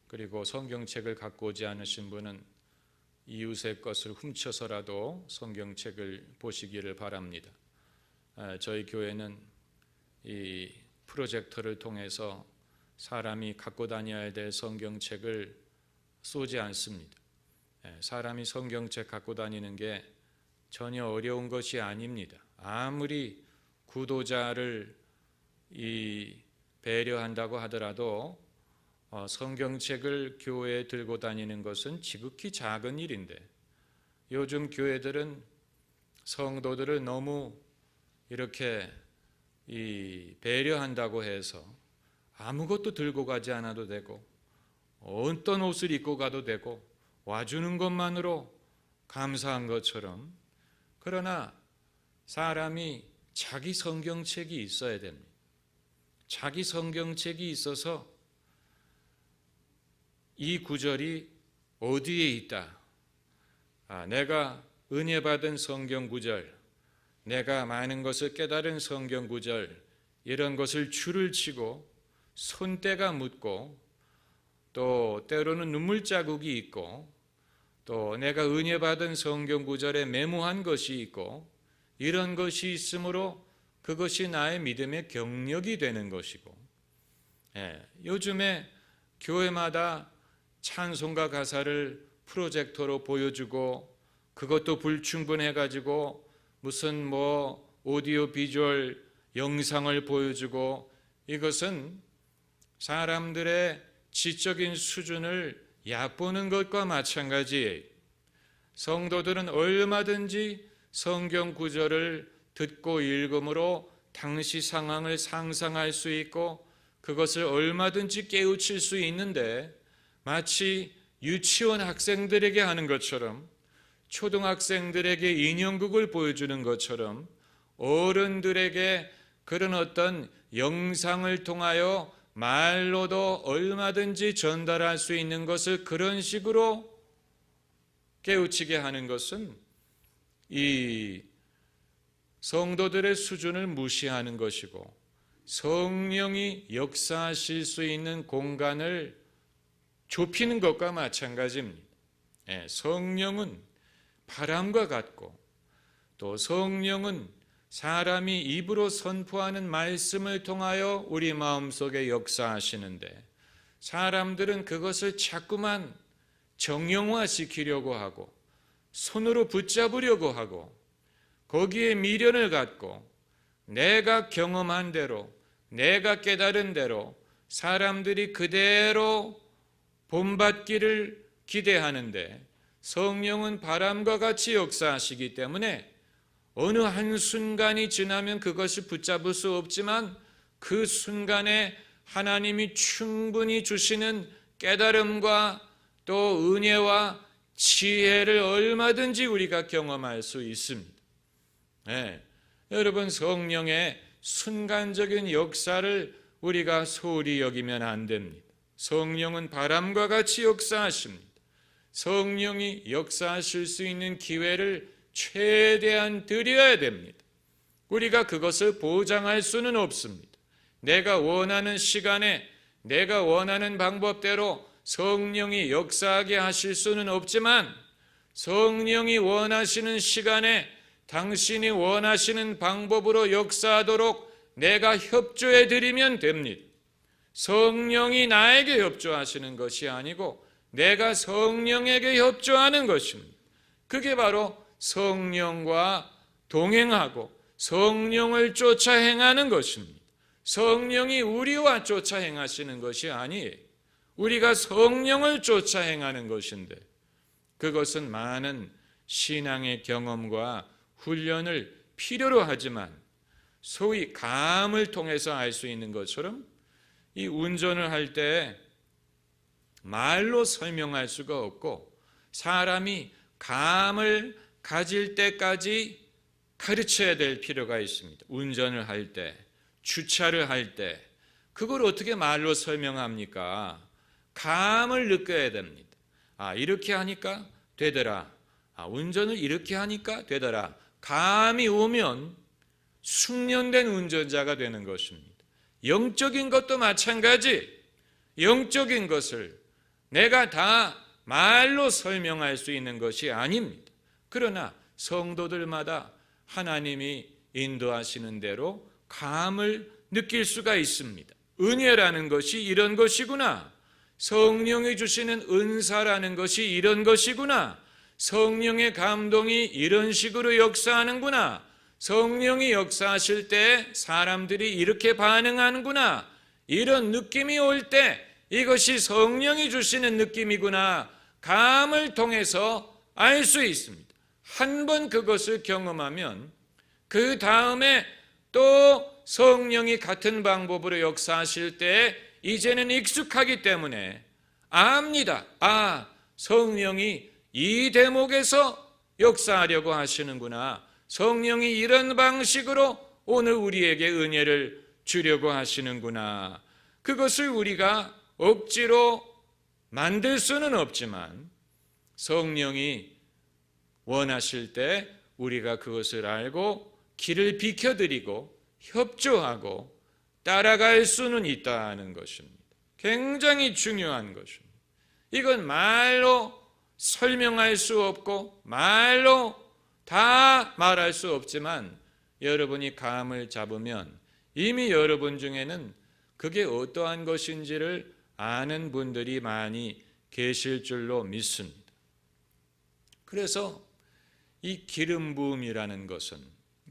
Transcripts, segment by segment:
그리고 성경책을 갖고 오지 않으신 분은 이웃의 것을 훔쳐서라도 성경책을 보시기를 바랍니다. 저희 교회는 이 프로젝터를 통해서 사람이 갖고 다녀야 될 성경책을 쏘지 않습니다. 사람이 성경책 갖고 다니는 게 전혀 어려운 것이 아닙니다. 아무리 구도자를 배려한다고 하더라도 성경책을 교회에 들고 다니는 것은 지극히 작은 일인데, 요즘 교회들은 성도들을 너무 이렇게 배려한다고 해서 아무것도 들고 가지 않아도 되고 어떤 옷을 입고 가도 되고 와주는 것만으로 감사한 것처럼, 그러나 사람이 자기 성경책이 있어야 됩니다. 자기 성경책이 있어서 이 구절이 어디에 있다, 내가 은혜 받은 성경 구절, 내가 많은 것을 깨달은 성경 구절, 이런 것을 줄을 치고 손때가 묻고 또 때로는 눈물 자국이 있고 또 내가 은혜 받은 성경 구절에 메모한 것이 있고, 이런 것이 있으므로 그것이 나의 믿음의 경력이 되는 것이고, 요즘에 교회마다 찬송가 가사를 프로젝터로 보여주고 그것도 불충분해가지고 무슨 오디오 비주얼 영상을 보여주고, 이것은 사람들의 지적인 수준을 얕보는 것과 마찬가지예요. 성도들은 얼마든지 성경 구절을 듣고 읽음으로 당시 상황을 상상할 수 있고 그것을 얼마든지 깨우칠 수 있는데, 마치 유치원 학생들에게 하는 것처럼, 초등학생들에게 인형극을 보여주는 것처럼 어른들에게 그런 어떤 영상을 통하여 말로도 얼마든지 전달할 수 있는 것을 그런 식으로 깨우치게 하는 것은 이 성도들의 수준을 무시하는 것이고, 성령이 역사하실 수 있는 공간을 좁히는 것과 마찬가지입니다. 성령은 바람과 같고, 또 성령은 사람이 입으로 선포하는 말씀을 통하여 우리 마음속에 역사하시는데, 사람들은 그것을 자꾸만 정형화시키려고 하고 손으로 붙잡으려고 하고 거기에 미련을 갖고 내가 경험한 대로, 내가 깨달은 대로 사람들이 그대로 본받기를 기대하는데, 성령은 바람과 같이 역사하시기 때문에 어느 한순간이 지나면 그것을 붙잡을 수 없지만, 그 순간에 하나님이 충분히 주시는 깨달음과 또 은혜와 지혜를 얼마든지 우리가 경험할 수 있습니다. 여러분, 성령의 순간적인 역사를 우리가 소홀히 여기면 안 됩니다. 성령은 바람과 같이 역사하십니다. 성령이 역사하실 수 있는 기회를 최대한 드려야 됩니다. 우리가 그것을 보장할 수는 없습니다. 내가 원하는 시간에 내가 원하는 방법대로 성령이 역사하게 하실 수는 없지만, 성령이 원하시는 시간에 당신이 원하시는 방법으로 역사하도록 내가 협조해 드리면 됩니다. 성령이 나에게 협조하시는 것이 아니고 내가 성령에게 협조하는 것입니다. 그게 바로 성령과 동행하고 성령을 쫓아 행하는 것입니다. 성령이 우리와 쫓아 행하시는 것이 아니에요. 우리가 성령을 쫓아 행하는 것인데, 그것은 많은 신앙의 경험과 훈련을 필요로 하지만, 소위 감을 통해서 알 수 있는 것처럼 이 운전을 할 때 말로 설명할 수가 없고, 사람이 감을 가질 때까지 가르쳐야 될 필요가 있습니다. 운전을 할 때, 주차를 할 때 그걸 어떻게 말로 설명합니까? 감을 느껴야 됩니다. 이렇게 하니까 되더라. 운전을 이렇게 하니까 되더라. 감이 오면 숙련된 운전자가 되는 것입니다. 영적인 것도 마찬가지. 영적인 것을 내가 다 말로 설명할 수 있는 것이 아닙니다. 그러나 성도들마다 하나님이 인도하시는 대로 감을 느낄 수가 있습니다. 은혜라는 것이 이런 것이구나. 성령이 주시는 은사라는 것이 이런 것이구나. 성령의 감동이 이런 식으로 역사하는구나. 성령이 역사하실 때 사람들이 이렇게 반응하는구나. 이런 느낌이 올 때 이것이 성령이 주시는 느낌이구나. 감을 통해서 알 수 있습니다. 한 번 그것을 경험하면 그 다음에 또 성령이 같은 방법으로 역사하실 때 이제는 익숙하기 때문에 압니다. 성령이 이 대목에서 역사하려고 하시는구나. 성령이 이런 방식으로 오늘 우리에게 은혜를 주려고 하시는구나. 그것을 우리가 억지로 만들 수는 없지만 성령이 원하실 때 우리가 그것을 알고 길을 비켜드리고 협조하고 따라갈 수는 있다는 것입니다. 굉장히 중요한 것입니다. 이건 말로 설명할 수 없고 말로 다 말할 수 없지만 여러분이 감을 잡으면 이미 여러분 중에는 그게 어떠한 것인지를 아는 분들이 많이 계실 줄로 믿습니다. 그래서 이 기름 부음이라는 것은,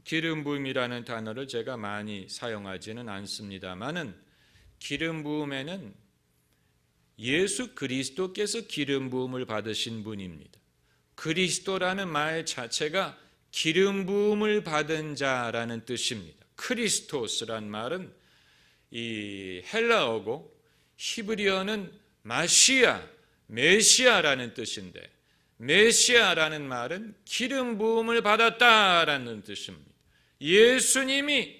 기름 부음이라는 단어를 제가 많이 사용하지는 않습니다만은 기름 부음에는 예수 그리스도께서 기름 부음을 받으신 분입니다. 그리스도라는 말 자체가 기름 부음을 받은 자라는 뜻입니다. 크리스토스란 말은 이 헬라어고 히브리어는 마시아, 메시아라는 뜻인데 메시아라는 말은 기름 부음을 받았다라는 뜻입니다. 예수님이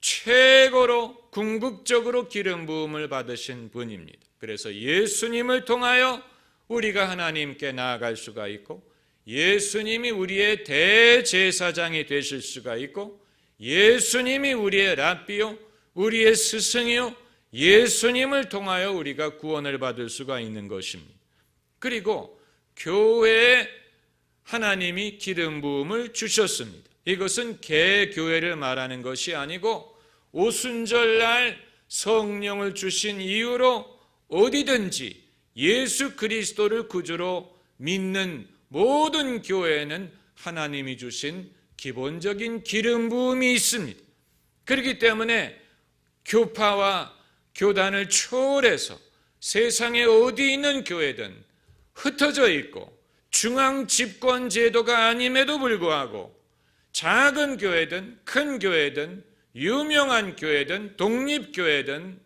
최고로 궁극적으로 기름 부음을 받으신 분입니다. 그래서 예수님을 통하여 우리가 하나님께 나아갈 수가 있고 예수님이 우리의 대제사장이 되실 수가 있고 예수님이 우리의 랍비요 우리의 스승이요 예수님을 통하여 우리가 구원을 받을 수가 있는 것입니다. 그리고 교회에 하나님이 기름 부음을 주셨습니다. 이것은 개교회를 말하는 것이 아니고 오순절날 성령을 주신 이유로 어디든지 예수 그리스도를 구주로 믿는 모든 교회에는 하나님이 주신 기본적인 기름 부음이 있습니다. 그렇기 때문에 교파와 교단을 초월해서 세상에 어디 있는 교회든 흩어져 있고 중앙 집권 제도가 아님에도 불구하고 작은 교회든 큰 교회든 유명한 교회든 독립교회든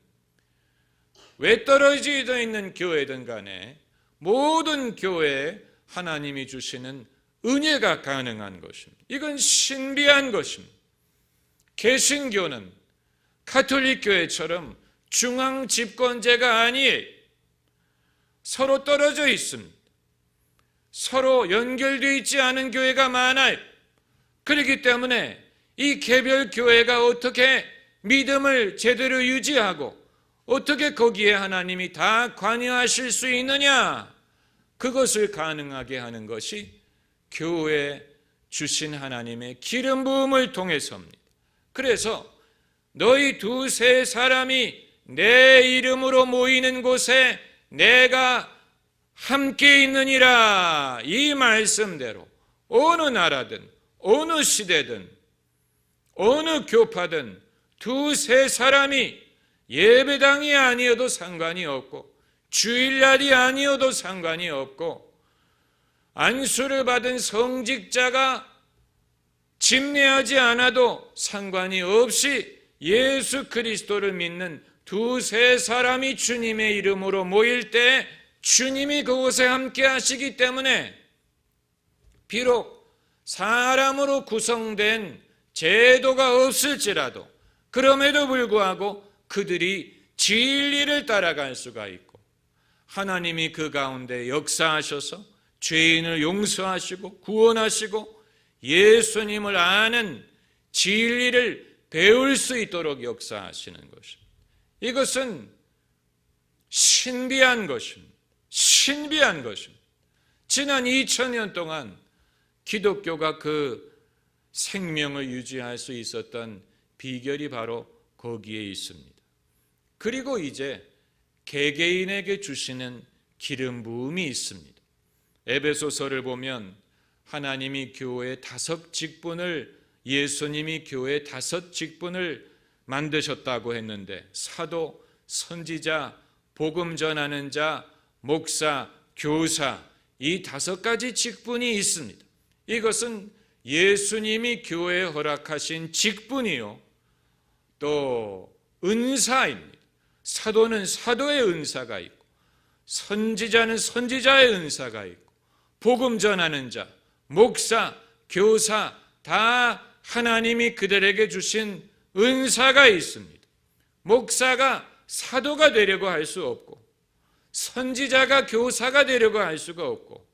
외떨어져 있는 교회든 간에 모든 교회에 하나님이 주시는 은혜가 가능한 것입니다. 이건 신비한 것입니다. 개신교는 가톨릭 교회처럼 중앙 집권제가 아니에요. 서로 떨어져 있습니다. 서로 연결되어 있지 않은 교회가 많아요. 그렇기 때문에 이 개별 교회가 어떻게 믿음을 제대로 유지하고 어떻게 거기에 하나님이 다 관여하실 수 있느냐? 그것을 가능하게 하는 것이 교회에 주신 하나님의 기름 부음을 통해서입니다. 그래서 너희 두세 사람이 내 이름으로 모이는 곳에 내가 함께 있느니라. 이 말씀대로 어느 나라든 어느 시대든 어느 교파든 두세 사람이 예배당이 아니어도 상관이 없고 주일날이 아니어도 상관이 없고 안수를 받은 성직자가 집례하지 않아도 상관이 없이 예수 그리스도를 믿는 두세 사람이 주님의 이름으로 모일 때 주님이 그곳에 함께 하시기 때문에 비록 사람으로 구성된 제도가 없을지라도 그럼에도 불구하고 그들이 진리를 따라갈 수가 있고 하나님이 그 가운데 역사하셔서 죄인을 용서하시고 구원하시고 예수님을 아는 진리를 배울 수 있도록 역사하시는 것입니다. 이것은 신비한 것입니다. 신비한 것입니다. 지난 2000년 동안 기독교가 그 생명을 유지할 수 있었던 비결이 바로 거기에 있습니다. 그리고 이제 개개인에게 주시는 기름 부음이 있습니다. 에베소서를 보면 하나님이 교회의 5직분을, 예수님이 교회의 5직분을 만드셨다고 했는데, 사도, 선지자, 복음 전하는 자, 목사, 교사, 이 5가지 직분이 있습니다. 이것은 예수님이 교회에 허락하신 직분이요, 또 은사입니다. 사도는 사도의 은사가 있고, 선지자는 선지자의 은사가 있고, 복음 전하는 자, 목사, 교사 다 하나님이 그들에게 주신 은사가 있습니다. 목사가 사도가 되려고 할 수 없고, 선지자가 교사가 되려고 할 수가 없고,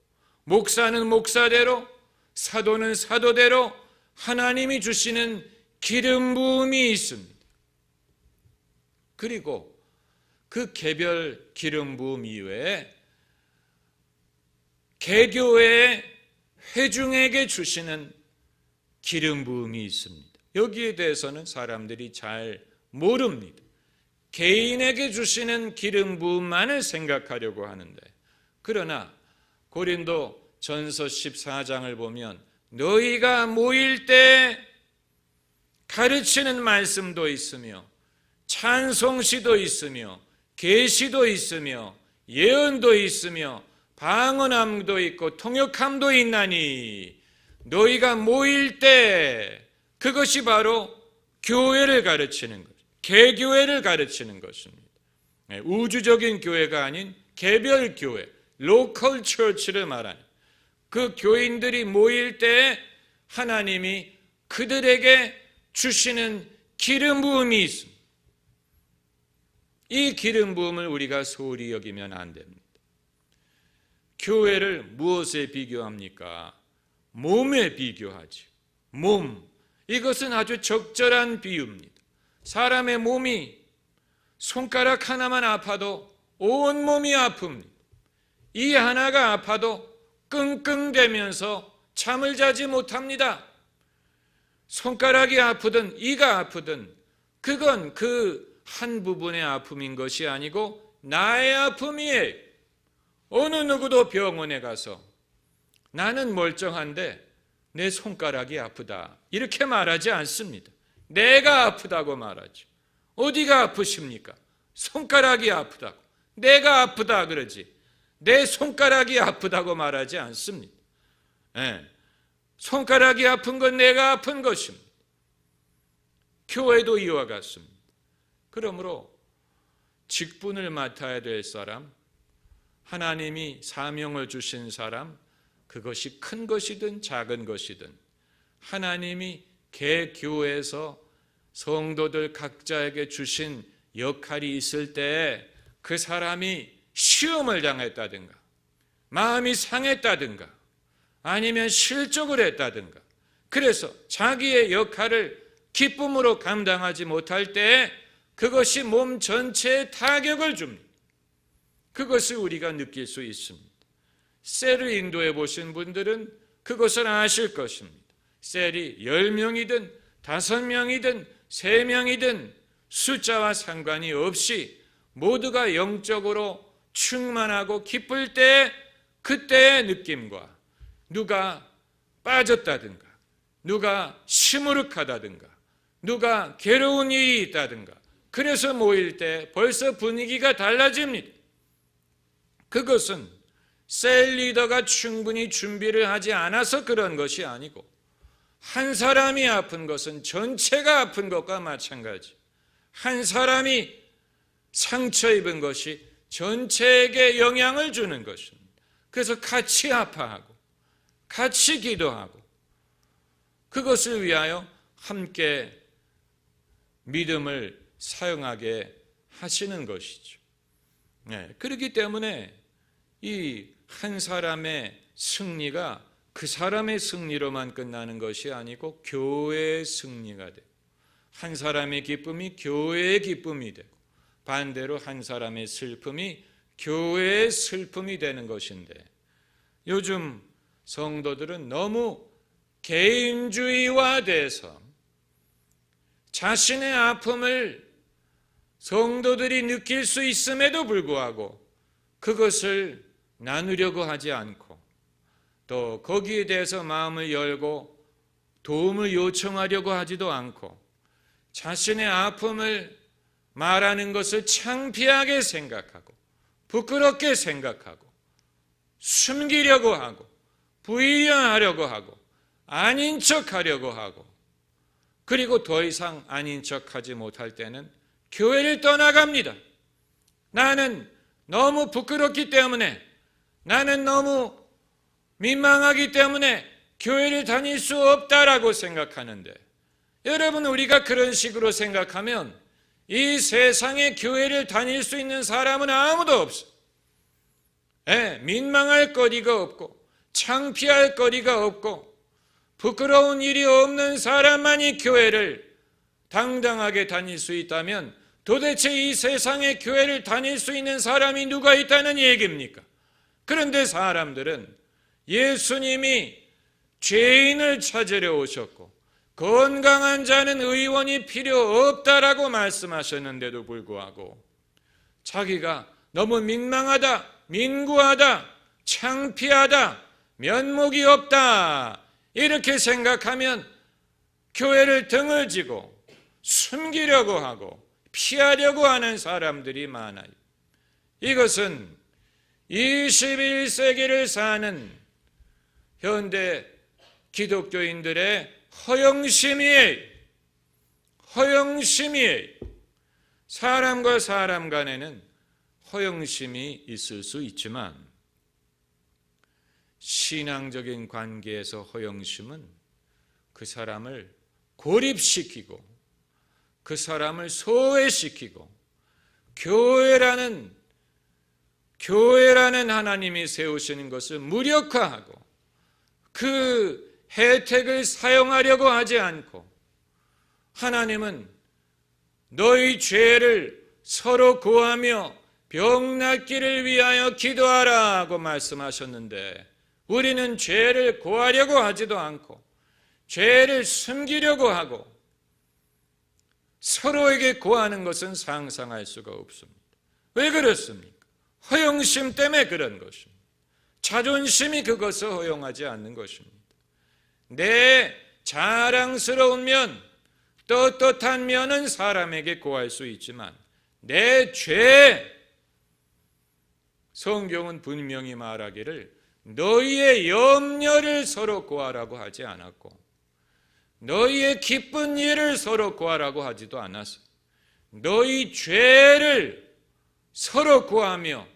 목사는 목사대로, 사도는 사도대로 하나님이 주시는 기름 부음이 있습니다. 그리고 그 개별 기름 부음 이외에 개교회의 회중에게 주시는 기름 부음이 있습니다. 여기에 대해서는 사람들이 잘 모릅니다. 개인에게 주시는 기름 부음만을 생각하려고 하는데, 그러나 고린도 전서 14장을 보면 너희가 모일 때 가르치는 말씀도 있으며 찬송시도 있으며 계시도 있으며 예언도 있으며 방언함도 있고 통역함도 있나니 너희가 모일 때, 그것이 바로 교회를 가르치는 것, 개교회를 가르치는 것입니다. 우주적인 교회가 아닌 개별 교회, 로컬 처치를 말하는 그 교인들이 모일 때 하나님이 그들에게 주시는 기름 부음이 있습니다. 이 기름 부음을 우리가 소홀히 여기면 안 됩니다. 교회를 무엇에 비교합니까? 몸에 비교하죠. 몸, 이것은 아주 적절한 비유입니다. 사람의 몸이 손가락 하나만 아파도 온몸이 아픕니다. 이 하나가 아파도 끙끙대면서 잠을 자지 못합니다. 손가락이 아프든 이가 아프든 그건 그 한 부분의 아픔인 것이 아니고 나의 아픔이에요. 어느 누구도 병원에 가서 나는 멀쩡한데 내 손가락이 아프다 이렇게 말하지 않습니다. 내가 아프다고 말하죠. 어디가 아프십니까? 손가락이 아프다고. 내가 아프다 그러지 내 손가락이 아프다고 말하지 않습니다. 손가락이 아픈 건 내가 아픈 것입니다. 교회도 이와 같습니다. 그러므로 직분을 맡아야 될 사람, 하나님이 사명을 주신 사람, 그것이 큰 것이든 작은 것이든 하나님이 개교회에서 성도들 각자에게 주신 역할이 있을 때 그 사람이 시험을 당했다든가 마음이 상했다든가 아니면 실족을 했다든가 그래서 자기의 역할을 기쁨으로 감당하지 못할 때 그것이 몸 전체에 타격을 줍니다. 그것을 우리가 느낄 수 있습니다. 셀을 인도해 보신 분들은 그것을 아실 것입니다. 셀이 10명이든 5명이든 3명이든 숫자와 상관이 없이 모두가 영적으로 충만하고 기쁠 때 그때의 느낌과 누가 빠졌다든가 누가 시무룩하다든가 누가 괴로운 일이 있다든가 그래서 모일 때 벌써 분위기가 달라집니다. 그것은 셀 리더가 충분히 준비를 하지 않아서 그런 것이 아니고 한 사람이 아픈 것은 전체가 아픈 것과 마찬가지. 한 사람이 상처 입은 것이 전체에게 영향을 주는 것입니다. 그래서 같이 아파하고 같이 기도하고 그것을 위하여 함께 믿음을 사용하게 하시는 것이죠. 그렇기 때문에 이 한 사람의 승리가 그 사람의 승리로만 끝나는 것이 아니고 교회의 승리가 되고 한 사람의 기쁨이 교회의 기쁨이 되고 반대로 한 사람의 슬픔이 교회의 슬픔이 되는 것인데, 요즘 성도들은 너무 개인주의화돼서 자신의 아픔을 성도들이 느낄 수 있음에도 불구하고 그것을 나누려고 하지 않고, 또 거기에 대해서 마음을 열고 도움을 요청하려고 하지도 않고, 자신의 아픔을 말하는 것을 창피하게 생각하고 부끄럽게 생각하고 숨기려고 하고 부인하려고 하고 아닌 척하려고 하고, 그리고 더 이상 아닌 척하지 못할 때는 교회를 떠나갑니다. 나는 너무 부끄럽기 때문에, 나는 너무 민망하기 때문에 교회를 다닐 수 없다라고 생각하는데, 여러분, 우리가 그런 식으로 생각하면 이 세상에 교회를 다닐 수 있는 사람은 아무도 없어요. 민망할 거리가 없고 창피할 거리가 없고 부끄러운 일이 없는 사람만이 교회를 당당하게 다닐 수 있다면, 도대체 이 세상에 교회를 다닐 수 있는 사람이 누가 있다는 얘기입니까? 그런데 사람들은 예수님이 죄인을 찾으러 오셨고 건강한 자는 의원이 필요 없다라고 말씀하셨는데도 불구하고 자기가 너무 민망하다, 민구하다, 창피하다, 면목이 없다 이렇게 생각하면 교회를 등을 지고 숨기려고 하고 피하려고 하는 사람들이 많아요. 이것은 21세기를 사는 현대 기독교인들의 허영심이에요. 허영심이에요. 사람과 사람 간에는 허영심이 있을 수 있지만 신앙적인 관계에서 허영심은 그 사람을 고립시키고 그 사람을 소외시키고 교회라는 하나님이 세우시는 것을 무력화하고 그 혜택을 사용하려고 하지 않고, 하나님은 너희 죄를 서로 구하며 병 낫기를 위하여 기도하라고 말씀하셨는데, 우리는 죄를 구하려고 하지도 않고 죄를 숨기려고 하고 서로에게 구하는 것은 상상할 수가 없습니다. 왜 그렇습니까? 허영심 때문에 그런 것입니다. 자존심이 그것을 허용하지 않는 것입니다. 내 자랑스러운 면, 떳떳한 면은 사람에게 구할 수 있지만 내 죄, 성경은 분명히 말하기를 너희의 염려를 서로 구하라고 하지 않았고 너희의 기쁜 일을 서로 구하라고 하지도 않았어요. 너희 죄를 서로 구하며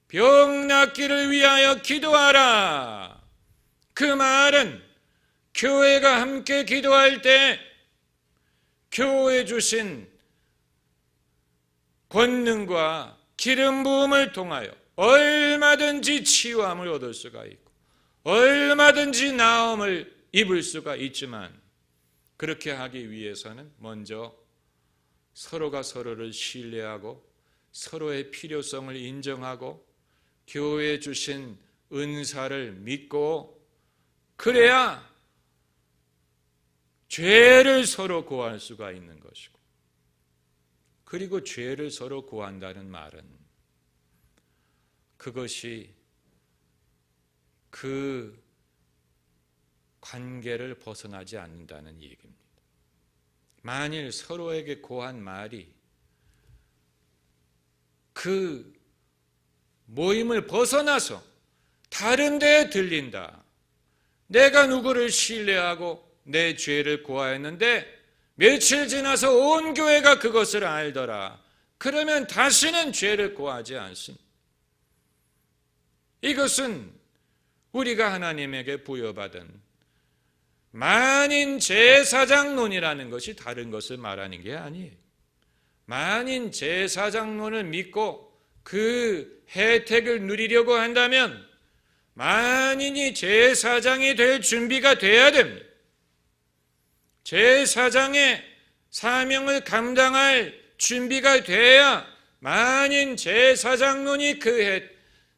병 낫기를 위하여 기도하라. 그 말은 교회가 함께 기도할 때 교회 주신 권능과 기름 부음을 통하여 얼마든지 치유함을 얻을 수가 있고 얼마든지 나음을 입을 수가 있지만, 그렇게 하기 위해서는 먼저 서로가 서로를 신뢰하고 서로의 필요성을 인정하고 교회에 주신 은사를 믿고, 그래야 죄를 서로 구할 수가 있는 것이고, 그리고 죄를 서로 구한다는 말은 그것이 그 관계를 벗어나지 않는다는 얘기입니다. 만일 서로에게 고한 말이 그 모임을 벗어나서 다른 데에 들린다. 내가 누구를 신뢰하고 내 죄를 고하였는데 며칠 지나서 온 교회가 그것을 알더라. 그러면 다시는 죄를 고하지 않습니다. 이것은 우리가 하나님에게 부여받은 만인 제사장론이라는 것이 다른 것을 말하는 게 아니에요. 만인 제사장론을 믿고 그 혜택을 누리려고 한다면 만인이 제사장이 될 준비가 돼야 됩니다. 제사장의 사명을 감당할 준비가 돼야 만인 제사장론이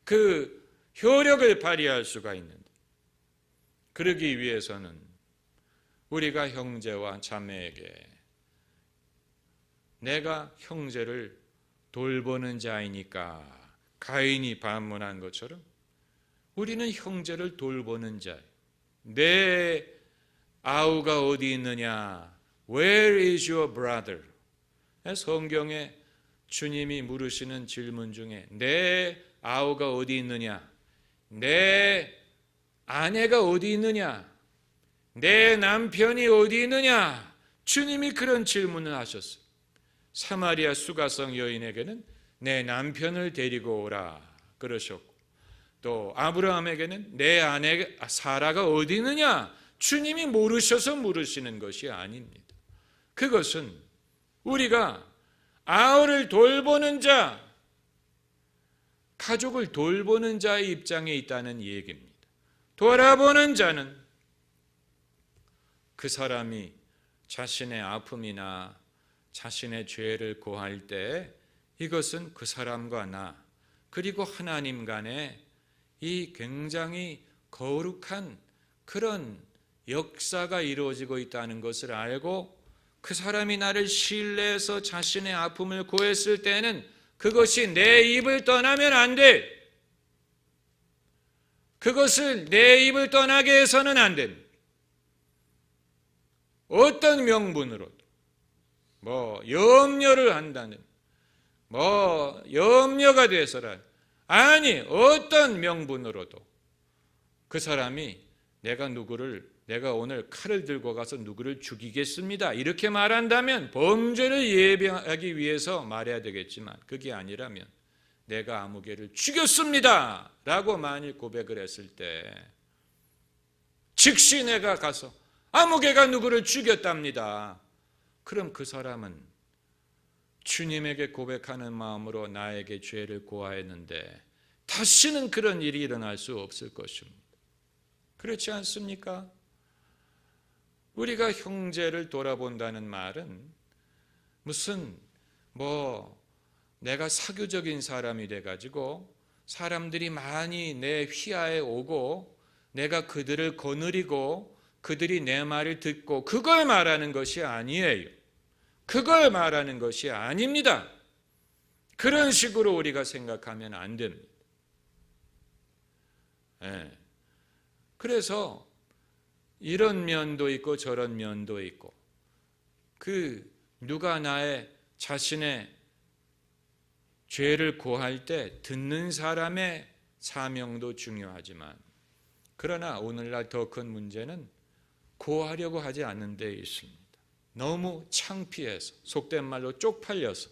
그 효력을 발휘할 수가 있는데, 그러기 위해서는 우리가 형제와 자매에게 내가 형제를 돌보는 자이니까, 가인이 반문한 것처럼 우리는 형제를 돌보는 자. 내 아우가 어디 있느냐? Where is your brother? 성경에 주님이 물으시는 질문 중에 내 아우가 어디 있느냐? 내 아내가 어디 있느냐? 내 남편이 어디 있느냐? 주님이 그런 질문을 하셨어요. 사마리아 수가성 여인에게는 내 남편을 데리고 오라 그러셨고, 또 아브라함에게는 내 아내 사라가 어디 있느냐? 주님이 모르셔서 물으시는 것이 아닙니다. 그것은 우리가 아우를 돌보는 자, 가족을 돌보는 자의 입장에 있다는 얘기입니다. 돌아보는 자는 그 사람이 자신의 아픔이나 자신의 죄를 고할 때 이것은 그 사람과 나 그리고 하나님 간에 이 굉장히 거룩한 그런 역사가 이루어지고 있다는 것을 알고, 그 사람이 나를 신뢰해서 자신의 아픔을 고했을 때는 그것이 내 입을 떠나면 안 돼. 그것을 내 입을 떠나게 해서는 안 됩니다. 어떤 명분으로도 염려를 한다는, 염려가 돼서라, 아니 어떤 명분으로도 그 사람이 내가 오늘 칼을 들고 가서 누구를 죽이겠습니다 이렇게 말한다면 범죄를 예방하기 위해서 말해야 되겠지만, 그게 아니라면 내가 아무개를 죽였습니다 라고 만일 고백을 했을 때 즉시 내가 가서 아무개가 누구를 죽였답니다. 그럼 그 사람은 주님에게 고백하는 마음으로 나에게 죄를 고하였는데 다시는 그런 일이 일어날 수 없을 것입니다. 그렇지 않습니까? 우리가 형제를 돌아본다는 말은 무슨 내가 사교적인 사람이 돼가지고 사람들이 많이 내 휘하에 오고 내가 그들을 거느리고 그들이 내 말을 듣고 그걸 말하는 것이 아니에요. 그걸 말하는 것이 아닙니다. 그런 식으로 우리가 생각하면 안 됩니다. 그래서 이런 면도 있고 저런 면도 있고, 누가 나의 자신의 죄를 고할 때 듣는 사람의 사명도 중요하지만, 그러나 오늘날 더 큰 문제는 고하려고 하지 않는 데 있습니다. 너무 창피해서, 속된 말로 쪽팔려서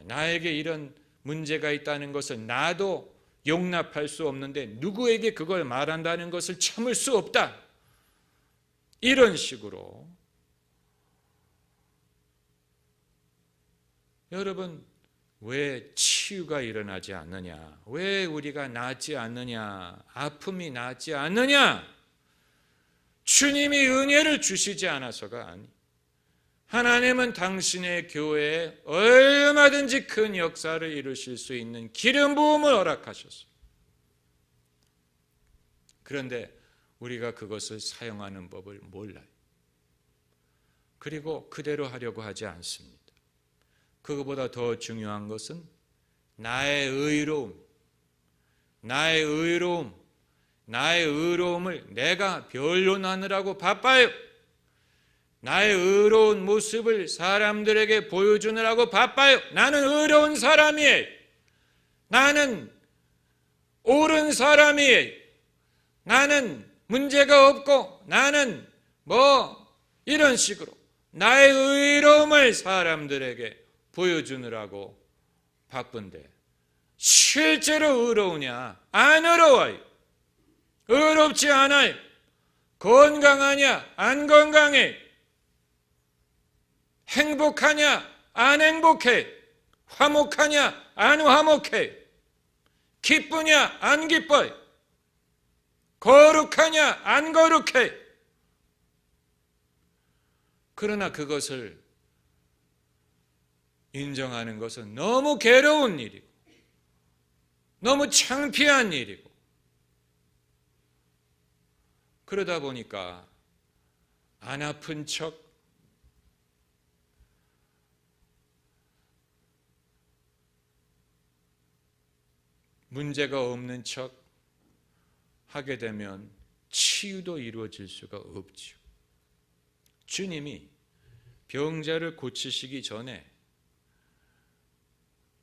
나에게 이런 문제가 있다는 것을 나도 용납할 수 없는데 누구에게 그걸 말한다는 것을 참을 수 없다, 이런 식으로. 여러분, 왜 치유가 일어나지 않느냐? 왜 우리가 낫지 않느냐? 아픔이 낫지 않느냐? 주님이 은혜를 주시지 않아서가 아니, 하나님은 당신의 교회에 얼마든지 큰 역사를 이루실 수 있는 기름 부음을 허락하셨어요. 그런데 우리가 그것을 사용하는 법을 몰라요. 그리고 그대로 하려고 하지 않습니다. 그것보다 더 중요한 것은 나의 의로움을 내가 변론하느라고 바빠요. 나의 의로운 모습을 사람들에게 보여주느라고 바빠요. 나는 의로운 사람이에요. 나는 옳은 사람이에요. 나는 문제가 없고, 나는 이런 식으로 나의 의로움을 사람들에게 보여주느라고 바쁜데, 실제로 의로우냐? 안 의로워요. 의롭지 않아요. 건강하냐? 안 건강해. 행복하냐? 안 행복해. 화목하냐? 안 화목해. 기쁘냐? 안 기뻐요. 거룩하냐? 안 거룩해. 그러나 그것을 인정하는 것은 너무 괴로운 일이고 너무 창피한 일이고, 그러다 보니까 안 아픈 척, 문제가 없는 척 하게 되면 치유도 이루어질 수가 없지요. 주님이 병자를 고치시기 전에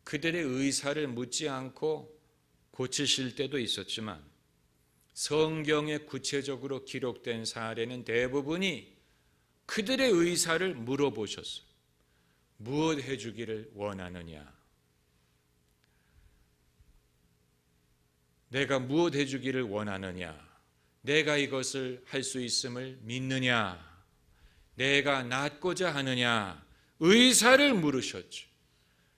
그들의 의사를 묻지 않고 고치실 때도 있었지만, 성경에 구체적으로 기록된 사례는 대부분이 그들의 의사를 물어보셨어요. 무엇 해주기를 원하느냐? 내가 무엇 해주기를 원하느냐? 내가 이것을 할 수 있음을 믿느냐? 내가 낫고자 하느냐? 의사를 물으셨죠.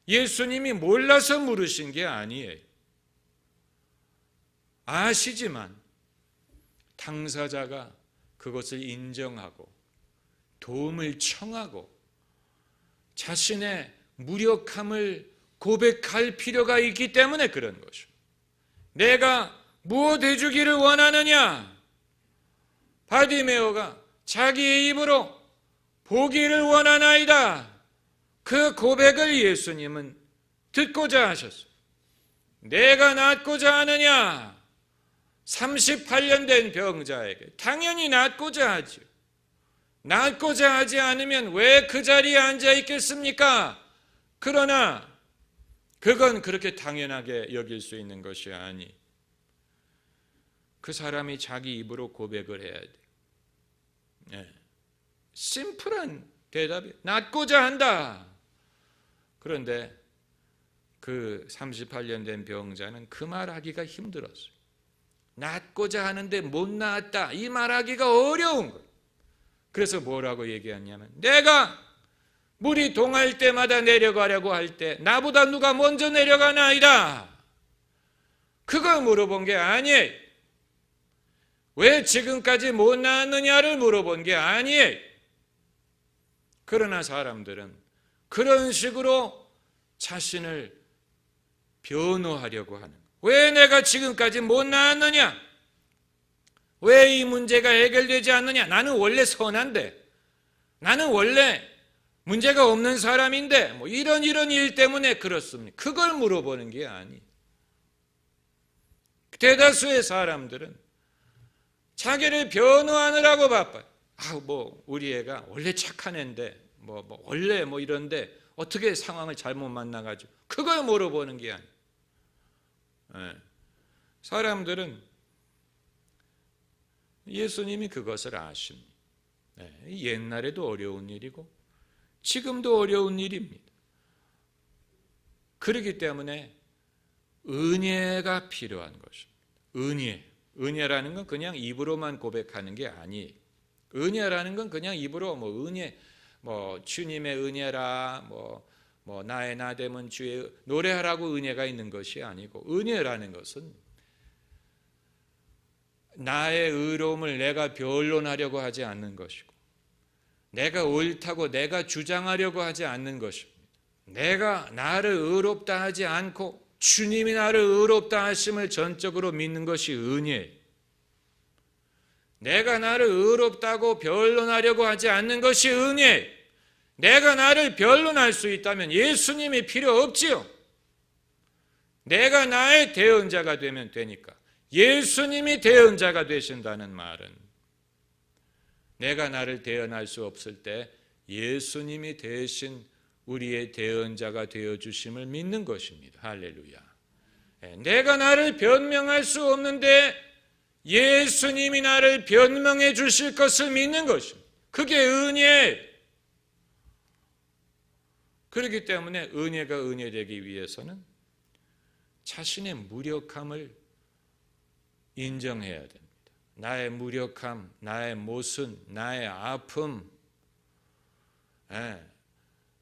예수님이 몰라서 물으신 게 아니에요. 아시지만 당사자가 그것을 인정하고 도움을 청하고 자신의 무력함을 고백할 필요가 있기 때문에 그런 것이죠. 내가 무엇 해주기를 원하느냐? 바디메오가 자기의 입으로 보기를 원하나이다. 그 고백을 예수님은 듣고자 하셨어요. 내가 낫고자 하느냐? 38년 된 병자에게 당연히 낫고자 하죠. 낫고자 하지 않으면 왜 그 자리에 앉아 있겠습니까? 그러나 그건 그렇게 당연하게 여길 수 있는 것이 아니, 그 사람이 자기 입으로 고백을 해야 돼. 심플한 대답이 낫고자 한다. 그런데 그 38년 된 병자는 그 말하기가 힘들었어요. 낫고자 하는데 못 낫다, 이 말하기가 어려운 거예요. 그래서 뭐라고 얘기했냐면, 내가 물이 동할 때마다 내려가려고 할 때 나보다 누가 먼저 내려가나이다. 그걸 물어본 게 아니에요. 왜 지금까지 못 나았느냐를 물어본 게 아니에요. 그러나 사람들은 그런 식으로 자신을 변호하려고 하는, 왜 내가 지금까지 못 나았느냐? 왜 이 문제가 해결되지 않느냐? 나는 원래 선한데, 나는 원래 문제가 없는 사람인데, 뭐 이런 일 때문에 그렇습니다. 그걸 물어보는 게 아니. 대다수의 사람들은 자기를 변호하느라고 바빠요. 우리 애가 원래 착한 애인데, 원래 이런데 어떻게 상황을 잘못 만나가지고, 그걸 물어보는 게 아니. 사람들은 예수님이 그것을 아십니다. 옛날에도 어려운 일이고 지금도 어려운 일입니다. 그렇기 때문에 은혜가 필요한 것입니다. 은혜라는 건 그냥 입으로만 고백하는 게 아니에요. 은혜라는 건 그냥 입으로 은혜, 주님의 은혜라, 나의 나됨은 주의 노래하라고 은혜가 있는 것이 아니고, 은혜라는 것은 나의 의로움을 내가 변론하려고 하지 않는 것이고, 내가 옳다고 내가 주장하려고 하지 않는 것입니다. 내가 나를 의롭다 하지 않고 주님이 나를 의롭다 하심을 전적으로 믿는 것이 은혜예요. 내가 나를 의롭다고 변론하려고 하지 않는 것이 은혜예요. 내가 나를 변론할 수 있다면 예수님이 필요 없지요. 내가 나의 대언자가 되면 되니까. 예수님이 대언자가 되신다는 말은 내가 나를 대언할 수 없을 때 예수님이 대신 우리의 대언자가 되어주심을 믿는 것입니다. 할렐루야. 내가 나를 변명할 수 없는데 예수님이 나를 변명해 주실 것을 믿는 것입니다. 그게 은혜예요. 그렇기 때문에 은혜가 은혜되기 위해서는 자신의 무력함을 인정해야 됩니다. 나의 무력함, 나의 모순, 나의 아픔,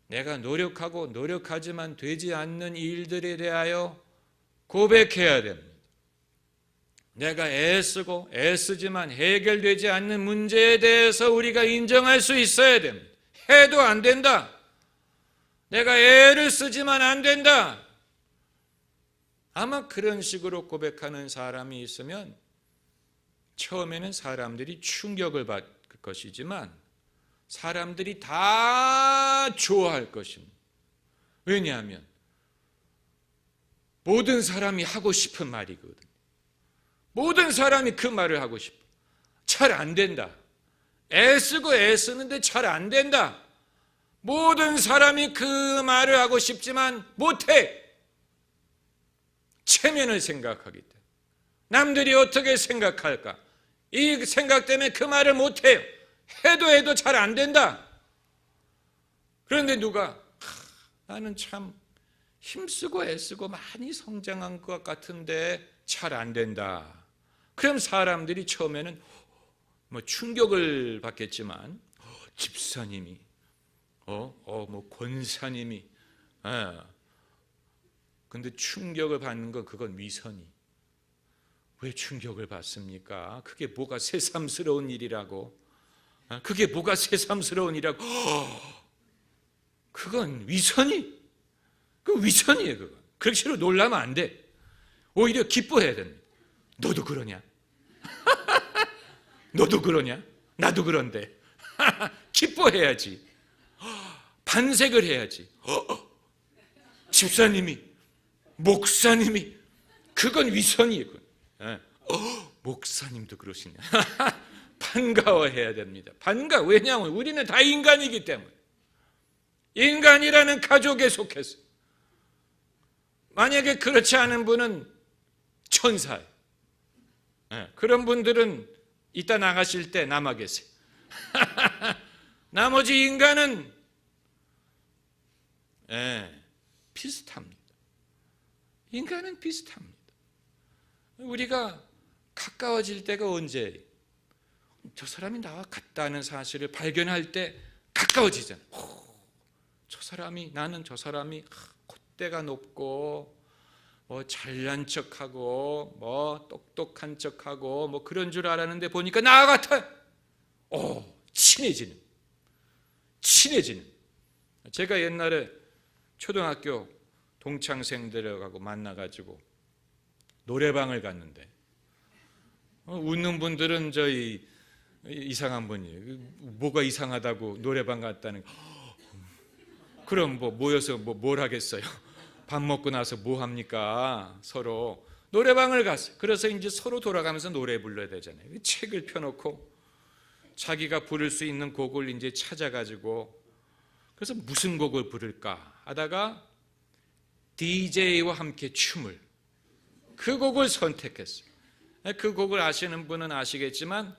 내가 노력하고 노력하지만 되지 않는 일들에 대하여 고백해야 됩니다. 내가 애쓰고 애쓰지만 해결되지 않는 문제에 대해서 우리가 인정할 수 있어야 됩니다. 해도 안 된다. 내가 애를 쓰지만 안 된다. 아마 그런 식으로 고백하는 사람이 있으면 처음에는 사람들이 충격을 받을 것이지만 사람들이 다 좋아할 것입니다. 왜냐하면 모든 사람이 하고 싶은 말이거든요. 모든 사람이 그 말을 하고 싶어. 잘 안 된다. 애쓰고 애쓰는데 잘 안 된다. 모든 사람이 그 말을 하고 싶지만 못해. 체면을 생각하기 때문에. 남들이 어떻게 생각할까? 이 생각 때문에 그 말을 못해요. 해도 잘 안 된다. 그런데 누가 나는 참 힘쓰고 애쓰고 많이 성장한 것 같은데 잘 안 된다. 그럼 사람들이 처음에는 충격을 받겠지만 집사님이 권사님이 근데 충격을 받는 건 그건 위선이. 왜 충격을 받습니까? 그게 뭐가 새삼스러운 일이라고. 그게 뭐가 새삼스러운 일이라고. 그건 위선이. 그 위선이에요. 그건. 그렇게 싫어 놀라면 안 돼. 오히려 기뻐해야 된다. 너도 그러냐? 너도 그러냐? 나도 그런데. 기뻐해야지. 반색을 해야지. 집사님이 목사님이 그건 위선이에요. 목사님도 그러시냐? 반가워해야 됩니다. 왜냐하면 우리는 다 인간이기 때문에. 인간이라는 가족에 속해서. 만약에 그렇지 않은 분은 천사예요. 그런 분들은 이따 나가실 때 남아 계세요. 나머지 인간은 비슷합니다. 인간은 비슷합니다. 우리가 가까워질 때가 언제예요? 저 사람이 나와 같다는 사실을 발견할 때 가까워지잖아요. 나는 저 사람이 콧대가 높고 잘난 척하고 똑똑한 척하고 그런 줄 알았는데 보니까 나와 같아요. 친해지는. 제가 옛날에 초등학교 동창생들하고 만나가지고 노래방을 갔는데 웃는 분들은 저희 이상한 분이에요. 뭐가 이상하다고 노래방 갔다는. 그럼 모여서 뭘 하겠어요? 밥 먹고 나서 뭐 합니까? 서로 노래방을 갔어요. 그래서 이제 서로 돌아가면서 노래 불러야 되잖아요. 책을 펴놓고 자기가 부를 수 있는 곡을 이제 찾아가지고 그래서 무슨 곡을 부를까 하다가 DJ와 함께 춤을 그 곡을 선택했어요. 그 곡을 아시는 분은 아시겠지만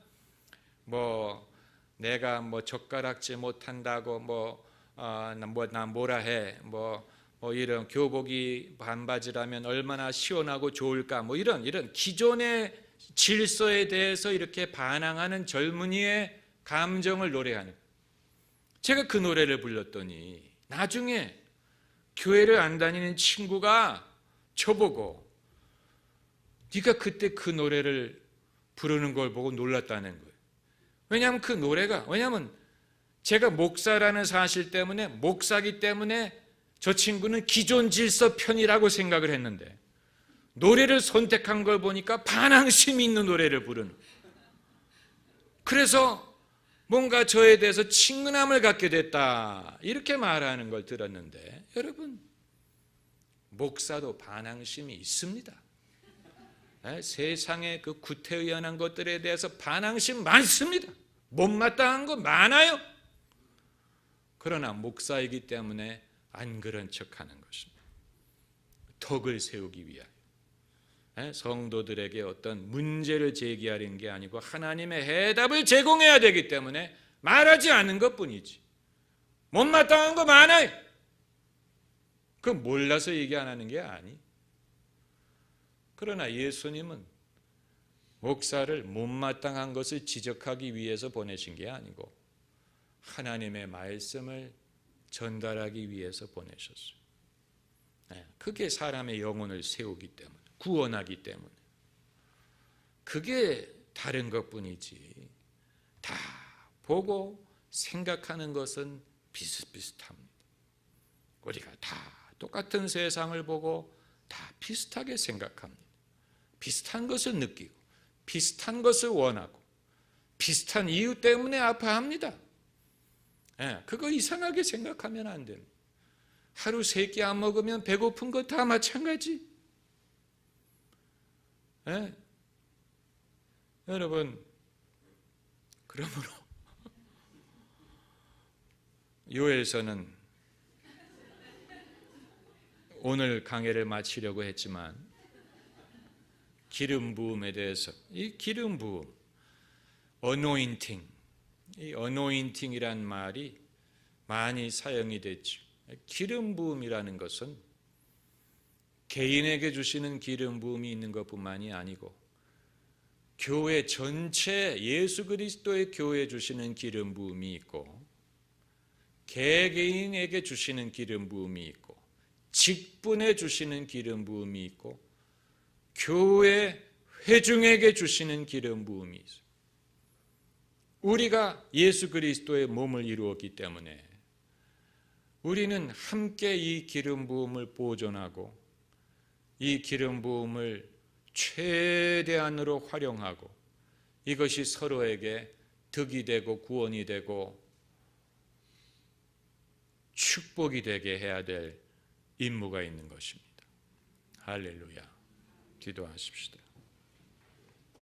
내가 젓가락질 못한다고 나 뭐라 해 이런 교복이 반바지라면 얼마나 시원하고 좋을까 이런 기존의 질서에 대해서 이렇게 반항하는 젊은이의 감정을 노래하는. 제가 그 노래를 불렀더니 나중에 교회를 안 다니는 친구가 저보고 네가 그때 그 노래를 부르는 걸 보고 놀랐다는 거예요. 왜냐하면 제가 목사라는 사실 때문에, 목사기 때문에 저 친구는 기존 질서 편이라고 생각을 했는데 노래를 선택한 걸 보니까 반항심이 있는 노래를 부르는. 그래서 뭔가 저에 대해서 친근함을 갖게 됐다 이렇게 말하는 걸 들었는데, 여러분 목사도 반항심이 있습니다. 세상의 그 구태의연한 것들에 대해서 반항심 많습니다. 못마땅한 거 많아요. 그러나 목사이기 때문에 안 그런 척하는 것입니다. 덕을 세우기 위하여 성도들에게 어떤 문제를 제기하는 게 아니고 하나님의 해답을 제공해야 되기 때문에 말하지 않은 것뿐이지. 못마땅한 거 많아요. 그 몰라서 얘기 안 하는 게 아니. 그러나 예수님은 목사를 못마땅한 것을 지적하기 위해서 보내신 게 아니고 하나님의 말씀을 전달하기 위해서 보내셨어요. 그게 사람의 영혼을 세우기 때문에, 구원하기 때문에. 그게 다른 것뿐이지 다 보고 생각하는 것은 비슷비슷합니다. 우리가 다 똑같은 세상을 보고 다 비슷하게 생각합니다. 비슷한 것을 느끼고 비슷한 것을 원하고 비슷한 이유 때문에 아파합니다. 그거 이상하게 생각하면 안 됩니다. 하루 3끼 안 먹으면 배고픈 거 다 마찬가지. 여러분, 그러므로 요엘서는 오늘 강해를 마치려고 했지만 기름 부음에 대해서, 이 기름 부음, anointing, 이 anointing이란 말이 많이 사용이 됐죠. 기름 부음이라는 것은 개인에게 주시는 기름 부음이 있는 것뿐만이 아니고 교회 전체, 예수 그리스도의 교회에 주시는 기름 부음이 있고 개개인에게 주시는 기름 부음이 있고 직분에 주시는 기름 부음이 있고 교회 회중에게 주시는 기름 부음이 있어요. 우리가 예수 그리스도의 몸을 이루었기 때문에 우리는 함께 이 기름 부음을 보존하고 이 기름 부음을 최대한으로 활용하고 이것이 서로에게 덕이 되고 구원이 되고 축복이 되게 해야 될 임무가 있는 것입니다. 할렐루야. 기도하십시다.